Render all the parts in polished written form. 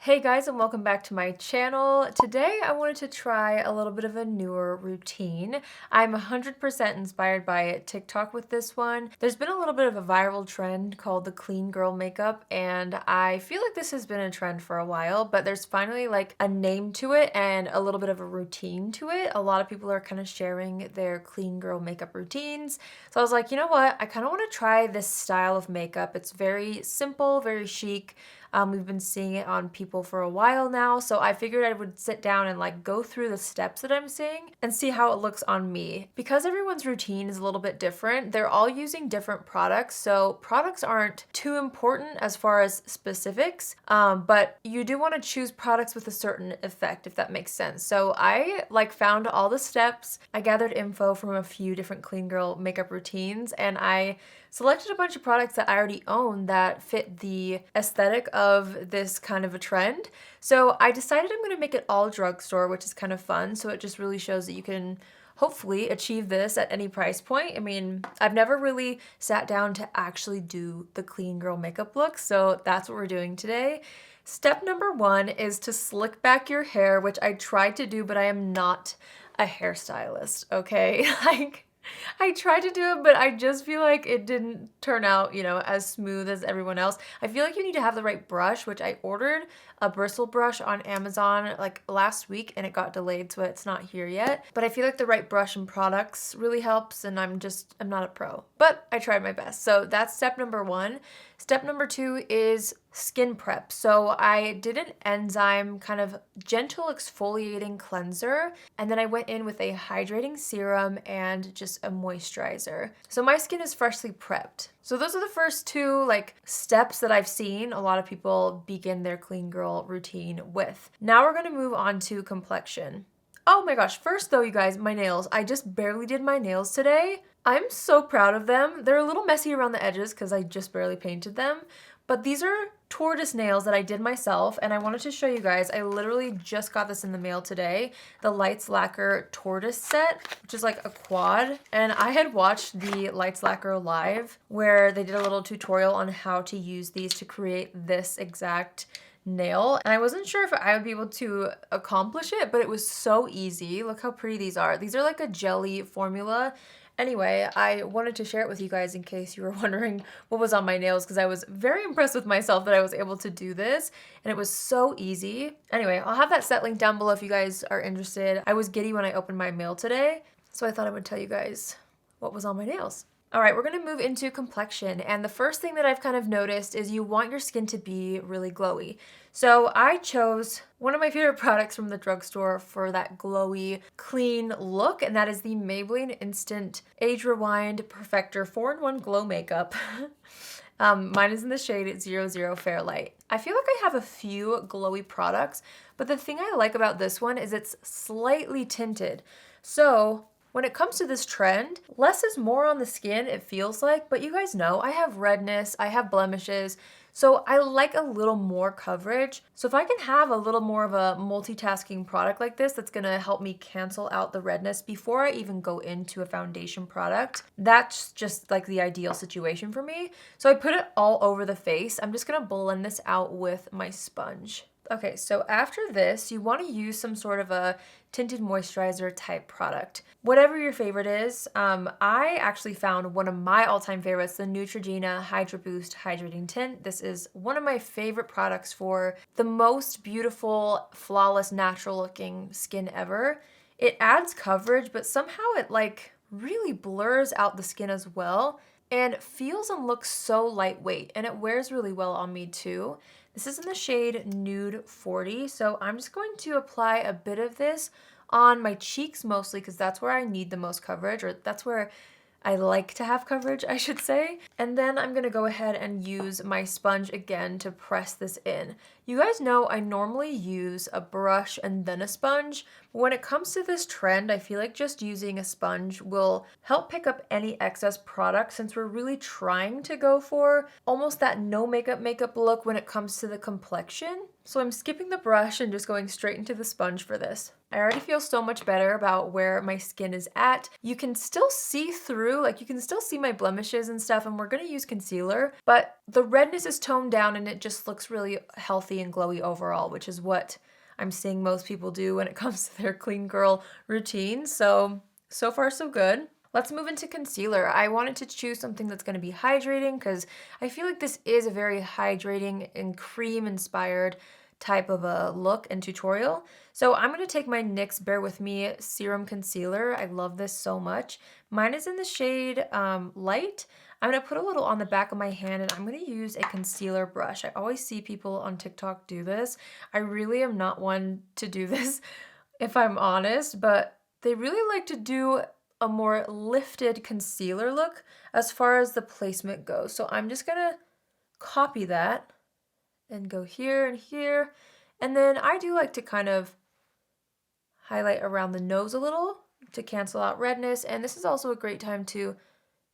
Hey guys, and welcome back to my channel. Today I wanted to try a little bit of a newer routine. I'm 100% inspired by TikTok with this one. There's been a little bit of a viral trend called the clean girl makeup, and I feel like this has been a trend for a while, but there's finally like a name to it and a little bit of a routine to it. A lot of people are kind of sharing their clean girl makeup routines. So I was like, you know what? I kind of want to try this style of makeup. It's very simple, very chic. We've been seeing it on people for a while now, so I figured I would sit down and like go through the steps that I'm seeing and see how it looks on me. Because everyone's routine is a little bit different, they're all using different products, so products aren't too important as far as specifics, but you do want to choose products with a certain effect, if that makes sense. So I found all the steps, I gathered info from a few different clean girl makeup routines, and I selected a bunch of products that I already own that fit the aesthetic of this kind of a trend. So I decided I'm going to make it all drugstore, which is kind of fun. So it just really shows that you can hopefully achieve this at any price point. I mean, I've never really sat down to actually do the clean girl makeup look, so that's what we're doing today. Step number one is to slick back your hair, which I tried to do, but I am not a hairstylist, okay? I tried to do it, but I just feel like it didn't turn out, as smooth as everyone else. I feel like you need to have the right brush, which I ordered a bristle brush on Amazon like last week and it got delayed, so it's not here yet. But I feel like the right brush and products really helps, and I'm not a pro, but I tried my best. So that's step number one. Step number two is skin prep. So I did an enzyme kind of gentle exfoliating cleanser, and then I went in with a hydrating serum and just a moisturizer. So my skin is freshly prepped. So those are the first two steps that I've seen a lot of people begin their clean girl routine with. Now we're going to move on to complexion. Oh my gosh, first though, you guys, my nails. I just barely did my nails today. I'm so proud of them. They're a little messy around the edges because I just barely painted them, but these are Tortoise Nails that I did myself, and I wanted to show you guys. I literally just got this in the mail today, the Lights Lacquer Tortoise set, which is like a quad, and I had watched the Lights Lacquer live where they did a little tutorial on how to use these to create this exact nail, and I wasn't sure if I would be able to accomplish it, but it was so easy. Look how pretty these are. These are like a jelly formula. Anyway, I wanted to share it with you guys in case you were wondering what was on my nails, because I was very impressed with myself that I was able to do this, and it was so easy. Anyway, I'll have that set link down below if you guys are interested. I was giddy when I opened my mail today, so I thought I would tell you guys what was on my nails. All right, we're gonna move into complexion, and the first thing that I've kind of noticed is you want your skin to be really glowy. So I chose one of my favorite products from the drugstore for that glowy, clean look, and that is the Maybelline Instant Age Rewind Perfector 4-in-1 Glow Makeup. Mine is in the shade 00 Fairlight. I feel like I have a few glowy products, but the thing I like about this one is it's slightly tinted. So when it comes to this trend, less is more on the skin, it feels like, but you guys know I have redness, I have blemishes, so I like a little more coverage. So if I can have a little more of a multitasking product like this that's gonna help me cancel out the redness before I even go into a foundation product, that's just like the ideal situation for me. So I put it all over the face. I'm just gonna blend this out with my sponge. Okay, so after this, you want to use some sort of a tinted moisturizer type product. Whatever your favorite is, I actually found one of my all-time favorites, the Neutrogena Hydra Boost Hydrating Tint. This is one of my favorite products for the most beautiful, flawless, natural looking skin ever. It adds coverage, but somehow it really blurs out the skin as well, and feels and looks so lightweight, and it wears really well on me too. This is in the shade Nude 40, so I'm just going to apply a bit of this on my cheeks mostly because that's where I need the most coverage, or that's where I like to have coverage, I should say. And then I'm gonna go ahead and use my sponge again to press this in. You guys know I normally use a brush and then a sponge, but when it comes to this trend, I feel like just using a sponge will help pick up any excess product, since we're really trying to go for almost that no makeup look when it comes to the complexion. So I'm skipping the brush and just going straight into the sponge for this. I already feel so much better about where my skin is at. You can still see through, you can still see my blemishes and stuff, and we're gonna use concealer, but the redness is toned down and it just looks really healthy fluffy and glowy overall, which is what I'm seeing most people do when it comes to their clean girl routine. So far so good. Let's move into concealer. I wanted to choose something that's going to be hydrating because I feel like this is a very hydrating and cream inspired type of a look and tutorial. So I'm going to take my NYX Bear With Me Serum Concealer. I love this so much. Mine is in the shade Light. I'm going to put a little on the back of my hand and I'm going to use a concealer brush. I always see people on TikTok do this. I really am not one to do this if I'm honest, but they really like to do a more lifted concealer look as far as the placement goes. So I'm just going to copy that and go here and here. And then I do like to kind of highlight around the nose a little to cancel out redness. And this is also a great time to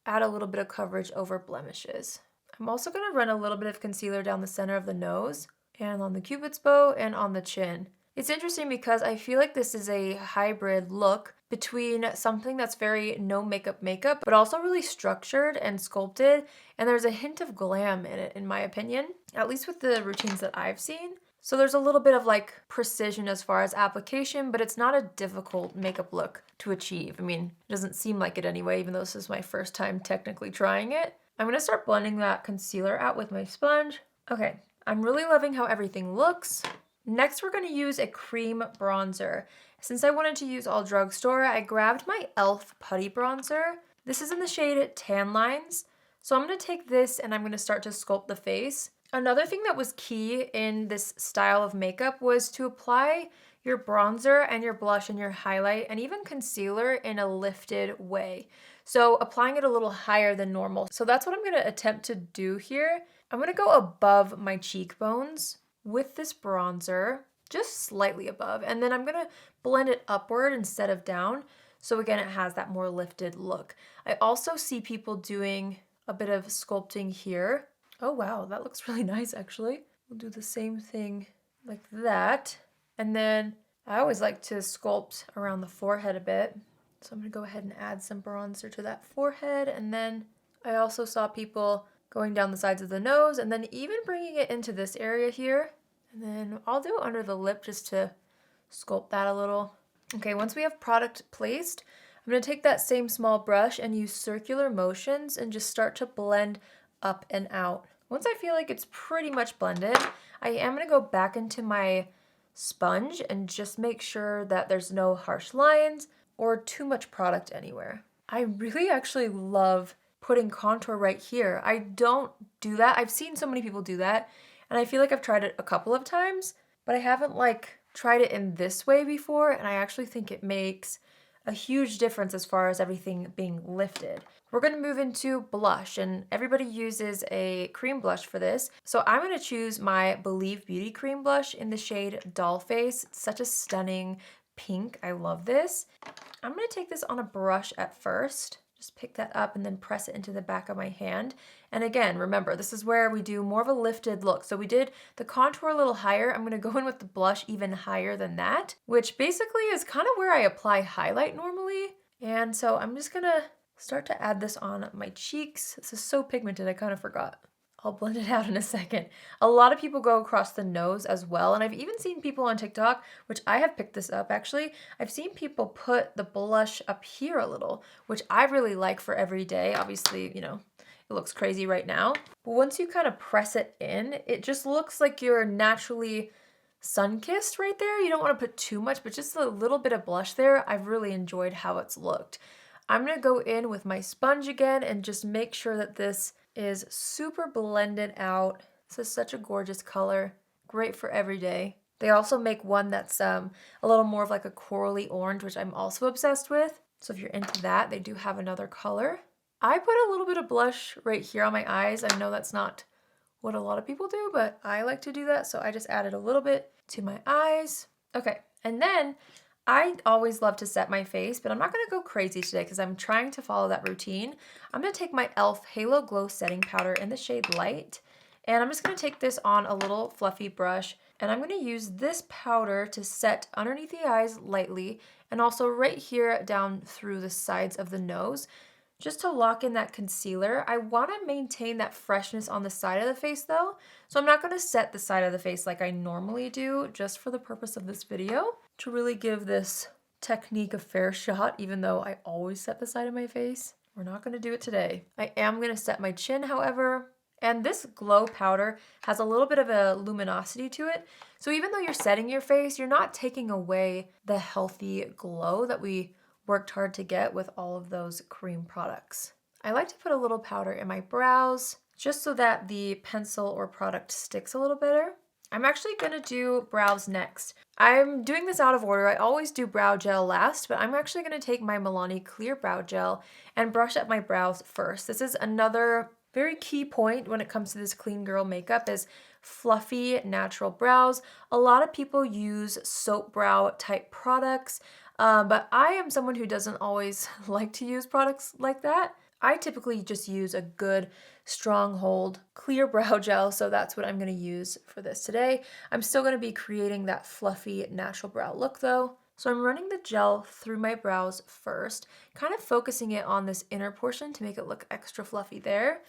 add a little bit of coverage over blemishes. I'm also going to run a little bit of concealer down the center of the nose and on the cupid's bow and on the chin. It's interesting because I feel like this is a hybrid look between something that's very no makeup, but also really structured and sculpted, and there's a hint of glam in it, in my opinion, at least with the routines that I've seen. So there's a little bit of like precision as far as application, but it's not a difficult makeup look to achieve. I mean, it doesn't seem like it anyway, even though this is my first time technically trying it. I'm gonna start blending that concealer out with my sponge. Okay, I'm really loving how everything looks. Next, we're going to use a cream bronzer. Since I wanted to use all drugstore, I grabbed my e.l.f. putty bronzer. This is in the shade Tan Lines. So I'm going to take this and I'm going to start to sculpt the face. Another thing that was key in this style of makeup was to apply your bronzer and your blush and your highlight and even concealer in a lifted way. So applying it a little higher than normal. So that's what I'm going to attempt to do here. I'm going to go above my cheekbones with this bronzer, just slightly above, and then I'm gonna blend it upward instead of down. So again, it has that more lifted look. I also see people doing a bit of sculpting here. Oh wow, that looks really nice actually. We'll do the same thing like that. And then I always like to sculpt around the forehead a bit. So I'm gonna go ahead and add some bronzer to that forehead. And then I also saw people going down the sides of the nose and then even bringing it into this area here. And then I'll do it under the lip just to sculpt that a little. Okay, once we have product placed, I'm going to take that same small brush and use circular motions and just start to blend up and out. Once I feel like it's pretty much blended, I am going to go back into my sponge and just make sure that there's no harsh lines or too much product anywhere. I really actually love putting contour right here. I don't do that. I've seen so many people do that, and I feel like I've tried it a couple of times, but I haven't like tried it in this way before, and I actually think it makes a huge difference as far as everything being lifted. We're going to move into blush, and everybody uses a cream blush for this. So I'm going to choose my Believe Beauty cream blush in the shade Dollface. It's such a stunning pink. I love this. I'm going to take this on a brush at first. Just pick that up and then press it into the back of my hand. And again, remember, this is where we do more of a lifted look. So we did the contour a little higher. I'm going to go in with the blush even higher than that, which basically is kind of where I apply highlight normally. And so I'm just going to start to add this on my cheeks. This is so pigmented, I kind of forgot. I'll blend it out in a second. A lot of people go across the nose as well, and I've even seen people on TikTok, which I have picked this up actually, I've seen people put the blush up here a little, which I really like for every day. Obviously, you know, it looks crazy right now. But once you kind of press it in, it just looks like you're naturally sun-kissed right there. You don't want to put too much, but just a little bit of blush there. I've really enjoyed how it's looked. I'm going to go in with my sponge again and just make sure that this is super blended out. This is such a gorgeous color, great for every day. They also make one that's a little more of like a corally orange, which I'm also obsessed with. So if you're into that, they do have another color. I put a little bit of blush right here on my eyes. I know that's not what a lot of people do, but I like to do that. So I just added a little bit to my eyes. Okay, and then I always love to set my face, but I'm not going to go crazy today because I'm trying to follow that routine. I'm going to take my e.l.f. Halo Glow Setting Powder in the shade Light, and I'm just going to take this on a little fluffy brush, and I'm going to use this powder to set underneath the eyes lightly and also right here down through the sides of the nose. just to lock in that concealer. I want to maintain that freshness on the side of the face though, so I'm not going to set the side of the face like I normally do, just for the purpose of this video, to really give this technique a fair shot, even though I always set the side of my face. We're not going to do it today. I am going to set my chin, however, and this glow powder has a little bit of a luminosity to it, so even though you're setting your face, you're not taking away the healthy glow that we worked hard to get with all of those cream products. I like to put a little powder in my brows just so that the pencil or product sticks a little better. I'm actually gonna do brows next. I'm doing this out of order. I always do brow gel last, but I'm actually gonna take my Milani Clear Brow Gel and brush up my brows first. This is another very key point when it comes to this clean girl makeup, is fluffy, natural brows. A lot of people use soap brow type products, but I am someone who doesn't always like to use products like that. I typically just use a good stronghold clear brow gel, so that's what I'm going to use for this today. I'm still going to be creating that fluffy natural brow look though. So I'm running the gel through my brows first, kind of focusing it on this inner portion to make it look extra fluffy there.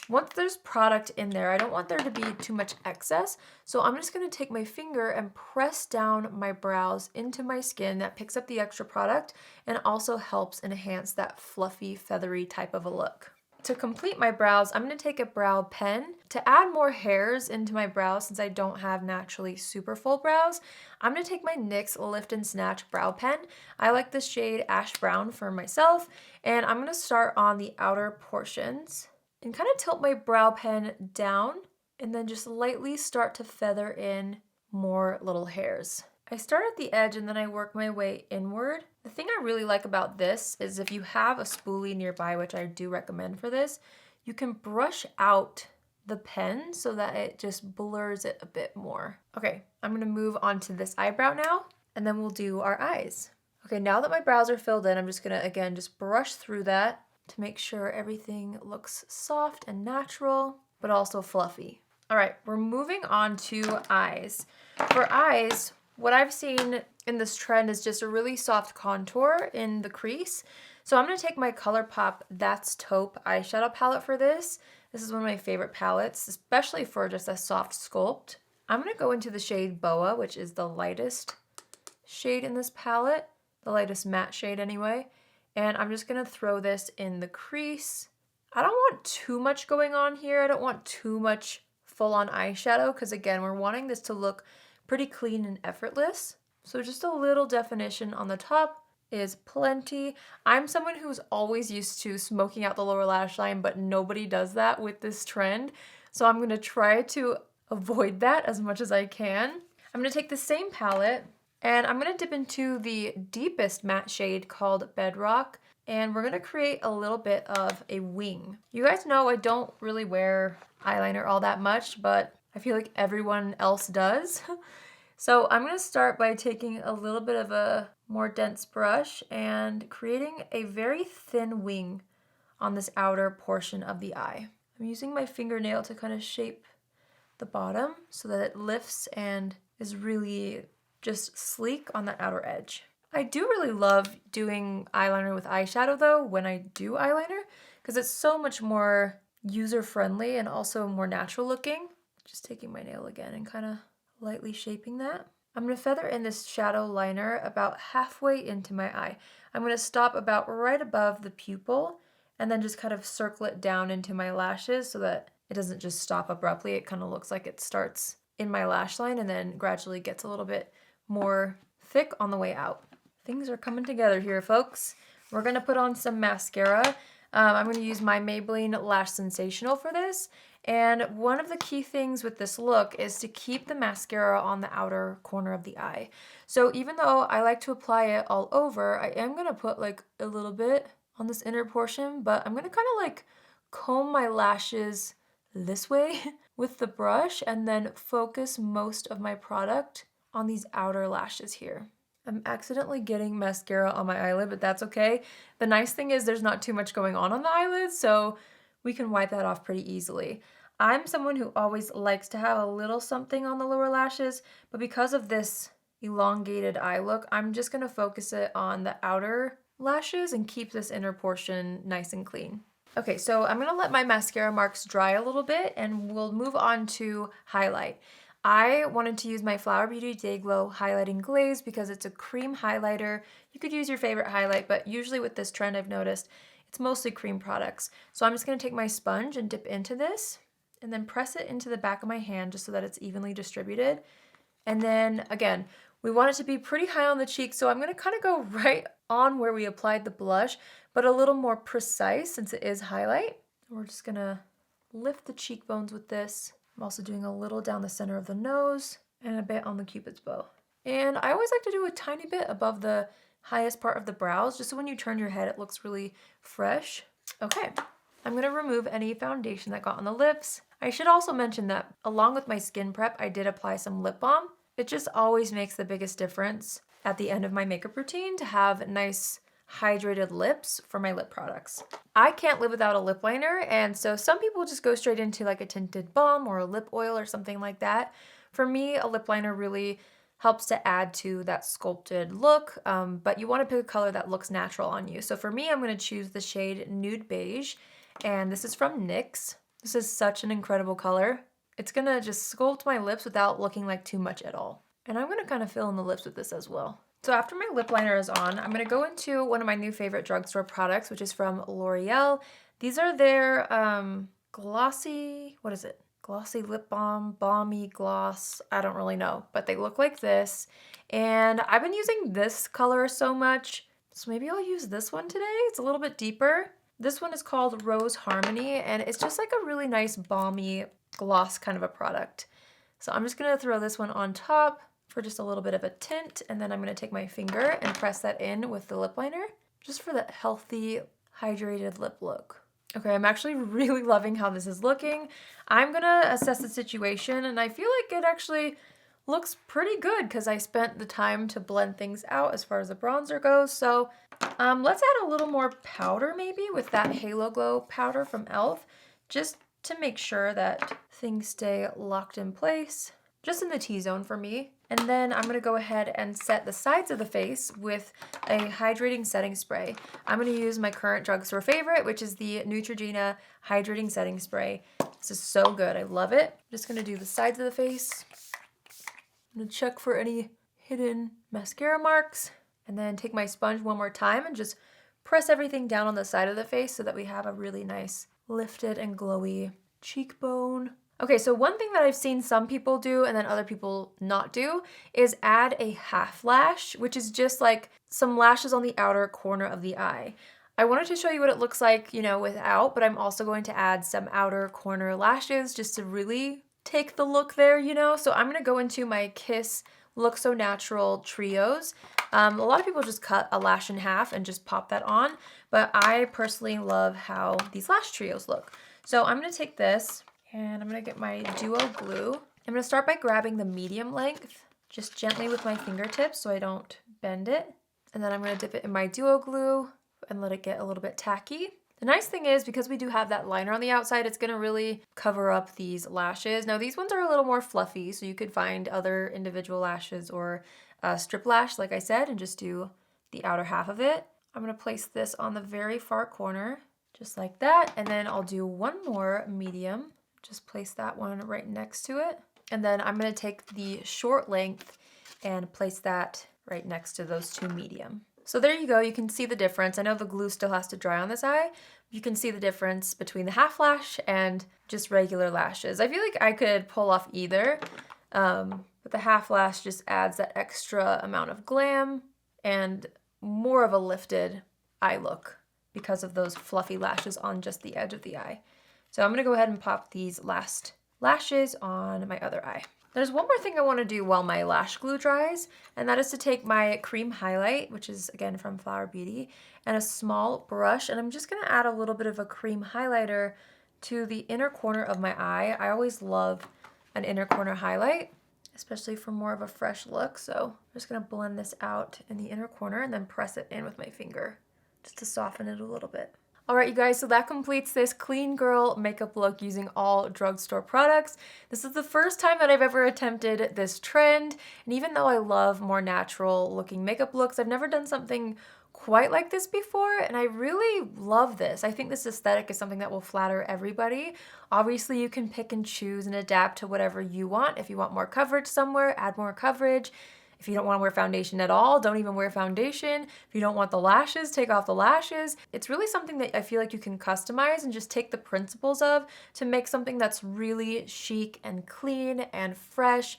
Once there's product in there, I don't want there to be too much excess, so I'm just going to take my finger and press down my brows into my skin. That picks up the extra product and also helps enhance that fluffy, feathery type of a look. To complete my brows, I'm going to take a brow pen. To add more hairs into my brows, since I don't have naturally super full brows, I'm going to take my NYX Lift and Snatch brow pen. I like the shade Ash Brown for myself, and I'm going to start on the outer portions and kind of tilt my brow pen down and then just lightly start to feather in more little hairs. I start at the edge and then I work my way inward. The thing I really like about this is if you have a spoolie nearby, which I do recommend for this, you can brush out the pen so that it just blurs it a bit more. Okay, I'm gonna move on to this eyebrow now, and then we'll do our eyes. Okay, now that my brows are filled in, I'm just gonna, again, just brush through that to make sure everything looks soft and natural, but also fluffy. All right, we're moving on to eyes. For eyes, what I've seen in this trend is just a really soft contour in the crease. So I'm gonna take my ColourPop That's Taupe eyeshadow palette for this. This is one of my favorite palettes, especially for just a soft sculpt. I'm gonna go into the shade Boa, which is the lightest shade in this palette, the lightest matte shade anyway. And I'm just gonna throw this in the crease. I don't want too much going on here. I don't want too much full-on eyeshadow because again, we're wanting this to look pretty clean and effortless. So just a little definition on the top is plenty. I'm someone who's always used to smoking out the lower lash line, but nobody does that with this trend. So I'm gonna try to avoid that as much as I can. I'm gonna take the same palette and I'm gonna dip into the deepest matte shade called Bedrock, and we're gonna create a little bit of a wing. You guys know I don't really wear eyeliner all that much, but I feel like everyone else does. So I'm gonna start by taking a little bit of a more dense brush and creating a very thin wing on this outer portion of the eye. I'm using my fingernail to kind of shape the bottom so that it lifts and is really just sleek on the outer edge. I do really love doing eyeliner with eyeshadow though when I do eyeliner because it's so much more user-friendly and also more natural looking. Just taking my nail again and kind of lightly shaping that. I'm going to feather in this shadow liner about halfway into my eye. I'm going to stop about right above the pupil and then just kind of circle it down into my lashes so that it doesn't just stop abruptly. It kind of looks like it starts in my lash line and then gradually gets a little bit more thick on the way out. Things are coming together here, folks. We're going to put on some mascara. I'm going to use my Maybelline Lash Sensational for this. And one of the key things with this look is to keep the mascara on the outer corner of the eye. So even though I like to apply it all over, I am going to put like a little bit on this inner portion, but I'm going to kind of like comb my lashes this way with the brush and then focus most of my product on these outer lashes here. I'm accidentally getting mascara on my eyelid, but that's okay. The nice thing is there's not too much going on the eyelid, so we can wipe that off pretty easily. I'm someone who always likes to have a little something on the lower lashes, but because of this elongated eye look, I'm just gonna focus it on the outer lashes and keep this inner portion nice and clean. Okay, so I'm gonna let my mascara marks dry a little bit and we'll move on to highlight. I wanted to use my Flower Beauty Day Glow Highlighting Glaze because it's a cream highlighter. You could use your favorite highlight, but usually with this trend I've noticed it's mostly cream products. So I'm just gonna take my sponge and dip into this and then press it into the back of my hand just so that it's evenly distributed. And then again, we want it to be pretty high on the cheek, so I'm gonna kind of go right on where we applied the blush, but a little more precise since it is highlight. We're just gonna lift the cheekbones with this. I'm also doing a little down the center of the nose and a bit on the cupid's bow. And I always like to do a tiny bit above the highest part of the brows, just so when you turn your head, it looks really fresh. Okay, I'm gonna remove any foundation that got on the lips. I should also mention that along with my skin prep, I did apply some lip balm. It just always makes the biggest difference at the end of my makeup routine to have nice hydrated lips for my lip products. I can't live without a lip liner, and so some people just go straight into like a tinted balm or a lip oil or something like that. For me, a lip liner really helps to add to that sculpted look, but you want to pick a color that looks natural on you. So for me, I'm going to choose the shade Nude Beige, and this is from NYX. This is such an incredible color. It's going to just sculpt my lips without looking like too much at all. And I'm going to kind of fill in the lips with this as well. So after my lip liner is on, I'm going to go into one of my new favorite drugstore products, which is from L'Oreal. These are their glossy, what is it? Glossy lip balm, balmy gloss. I don't really know, but they look like this. And I've been using this color so much, so maybe I'll use this one today. It's a little bit deeper. This one is called Rose Harmony, and it's just like a really nice balmy gloss kind of a product. So I'm just gonna throw this one on top for just a little bit of a tint, and then I'm gonna take my finger and press that in with the lip liner, just for that healthy, hydrated lip look. Okay, I'm actually really loving how this is looking. I'm gonna assess the situation, and I feel like it actually looks pretty good because I spent the time to blend things out as far as the bronzer goes. So let's add a little more powder maybe with that Halo Glow powder from e.l.f. just to make sure that things stay locked in place, just in the T-zone for me. And then I'm gonna go ahead and set the sides of the face with a hydrating setting spray. I'm gonna use my current drugstore favorite, which is the Neutrogena Hydrating Setting Spray. This is so good, I love it. I'm just gonna do the sides of the face. I'm gonna check for any hidden mascara marks, and then take my sponge one more time and just press everything down on the side of the face so that we have a really nice lifted and glowy cheekbone. Okay, so one thing that I've seen some people do and then other people not do is add a half lash, which is just like some lashes on the outer corner of the eye. I wanted to show you what it looks like, you know, without, but I'm also going to add some outer corner lashes just to really take the look there, you know? So I'm gonna go into my Kiss Look So Natural Trios. A lot of people just cut a lash in half and just pop that on, but I personally love how these lash trios look. So I'm gonna take this and I'm gonna get my Duo Glue. I'm gonna start by grabbing the medium length, just gently with my fingertips so I don't bend it. And then I'm gonna dip it in my Duo Glue and let it get a little bit tacky. The nice thing is, because we do have that liner on the outside, it's gonna really cover up these lashes. Now these ones are a little more fluffy, so you could find other individual lashes or strip lash, like I said, and just do the outer half of it. I'm gonna place this on the very far corner, just like that, and then I'll do one more medium. Just place that one right next to it. And then I'm gonna take the short length and place that right next to those two medium. So there you go, you can see the difference. I know the glue still has to dry on this eye. You can see the difference between the half lash and just regular lashes. I feel like I could pull off either, but the half lash just adds that extra amount of glam and more of a lifted eye look because of those fluffy lashes on just the edge of the eye. So I'm gonna go ahead and pop these last lashes on my other eye. There's one more thing I wanna do while my lash glue dries, and that is to take my cream highlight, which is again from Flower Beauty, and a small brush, and I'm just gonna add a little bit of a cream highlighter to the inner corner of my eye. I always love an inner corner highlight, especially for more of a fresh look. So I'm just gonna blend this out in the inner corner and then press it in with my finger just to soften it a little bit. All right, you guys, so that completes this clean girl makeup look using all drugstore products. This is the first time that I've ever attempted this trend, and even though I love more natural looking makeup looks, I've never done something quite like this before, and I really love this. I think this aesthetic is something that will flatter everybody. Obviously, you can pick and choose and adapt to whatever you want. If you want more coverage somewhere, add more coverage. If you don't want to wear foundation at all, don't even wear foundation. If you don't want the lashes, take off the lashes. It's really something that I feel like you can customize and just take the principles of to make something that's really chic and clean and fresh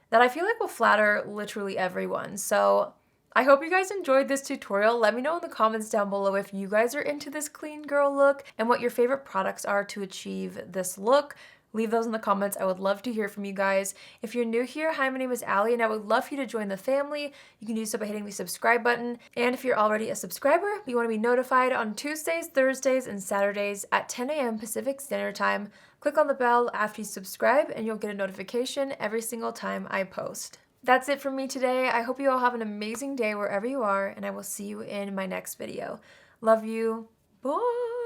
that I feel like will flatter literally everyone. So I hope you guys enjoyed this tutorial. Let me know in the comments down below if you guys are into this clean girl look and what your favorite products are to achieve this look. Leave those in the comments. I would love to hear from you guys. If you're new here, hi, my name is Allie, and I would love for you to join the family. You can do so by hitting the subscribe button. And if you're already a subscriber, but you want to be notified on Tuesdays, Thursdays, and Saturdays at 10 a.m. Pacific Standard Time, click on the bell after you subscribe, and you'll get a notification every single time I post. That's it from me today. I hope you all have an amazing day wherever you are, and I will see you in my next video. Love you. Bye.